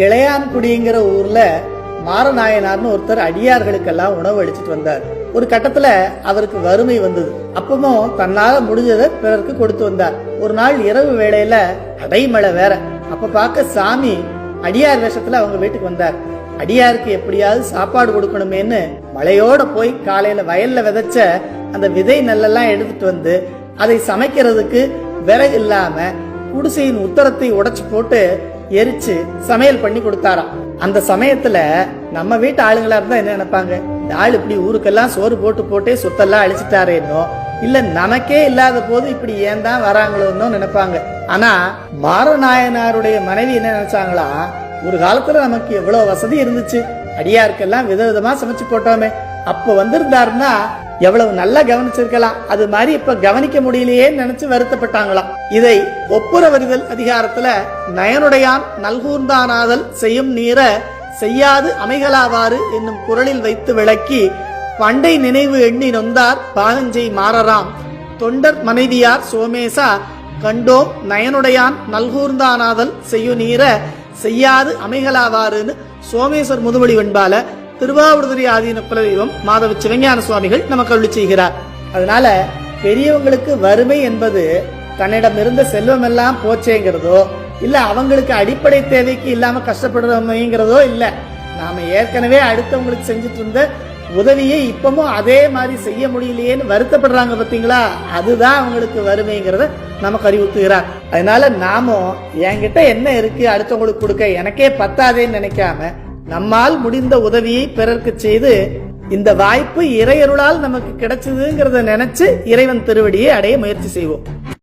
இளையான்குடிங்கிற ஊர்ல மாரநாயனார்னு ஒருத்தர் அடியார்களுக்கெல்லாம் உணவு அளிச்சுட்டு வந்தார். ஒரு கட்டத்துல அவருக்கு வறுமை வந்தது. அப்பவும் தன்னால முடிஞ்சதை பிறருக்கு கொடுத்து வந்தார். ஒரு நாள் இரவு வேளையில அடைமழை வேற. அப்ப பார்க்க சாமி அடியார் வேஷத்துல அவங்க வீட்டுக்கு வந்தார். அடியாருக்கு எப்படியாவது சாப்பாடு கொடுக்கணுமேன்னு மழையோட போய் காலையில வயல்ல விதைச்ச அந்த விதை நெல்லெல்லாம் எடுத்துட்டு வந்து அதை சமைக்கிறதுக்கு விறகு இல்லாம குடிசையின் உத்தரத்தை உடைச்சு போட்டு எரிச்சு சமையல் பண்ணி கொடுத்தாராம். அந்த சமயத்துல நம்ம வீட்டு ஆளுங்களா இருந்தா என்ன நினைப்பாங்க, இந்த ஆள் இப்படி ஊருக்கெல்லாம் சோறு போட்டு போட்டே சொத்தெல்லாம் அழிச்சிட்டாரேன்னோ, இல்ல நமக்கே இல்லாத போது இப்படி ஏன் தான் வராங்களோன்னு நினைப்பாங்க. ஆனா மாரநாயனாருடைய மனைவி என்ன நினைச்சாங்களா, ஒரு காலத்துல நமக்கு எவ்வளவு வசதி இருந்துச்சு, அடியாருக்கெல்லாம் விதவிதமா சமைச்சு போட்டோமே, அப்ப வந்திருந்தாருன்னா எவ்வளவு நல்லா கவனிச்சிருக்கலாம், அது மாதிரி இப்ப கவனிக்க முடியலையே நினைச்சு வருத்தப்பட்டாங்களாம். இதை ஒப்புரவறிதல் அதிகாரத்துல நயனுடையான் நல்கூர்ந்தானாதல் செய்யும் நீர செய்யாது அமைகளாவாறு என்னும் குரலில் வைத்து விளக்கி, பண்டை நினைவு எண்ணி நொந்தார் பாகஞ்சை மாறராம் தொண்டர் மனைவியார் சோமேசா கண்டோம் நயனுடையான் நல்கூர்ந்தானாதல் செய்யு நீர செய்யாது அமைகளாவாறுன்னு சோமேஸ்வர் முதுமொழி வெண்பால திருவாவூர்துறை ஆதீன குலதெய்வம் மாதவ சிவஞான சுவாமிகள் நமக்கு அருளி செய்கிறார். அதனால பெரியவங்களுக்கு வறுமை என்பது தன்னிடம் இருந்த செல்வம் எல்லாம் போச்சேங்கிறதோ, இல்ல அவங்களுக்கு அடிப்படை தேவைக்கு இல்லாம கஷ்டப்படுறோமேங்கிறதோ இல்ல. நாம ஏற்கனவே அடுத்தவங்களுக்கு செஞ்சுட்டு இருந்த உதவியை இப்பவும் அதே மாதிரி செய்ய முடியலையேன்னு வருத்தப்படுறாங்க பாத்தீங்களா, அதுதான் அவங்களுக்கு வறுமைங்கிறத நமக்கு அறிவுறுத்துகிறார். அதனால நாமும் என்கிட்ட என்ன இருக்கு அடுத்தவங்களுக்கு கொடுக்க, எனக்கே பத்தாதேன்னு நினைக்காம நம்மால் முடிந்த உதவியை பிறருக்கு செய்து இந்த வாய்ப்பு இறையருளால் நமக்கு கிடைச்சதுங்கிறத நினைச்சு இறைவன் திருவடியை அடைய முயற்சி செய்வோம்.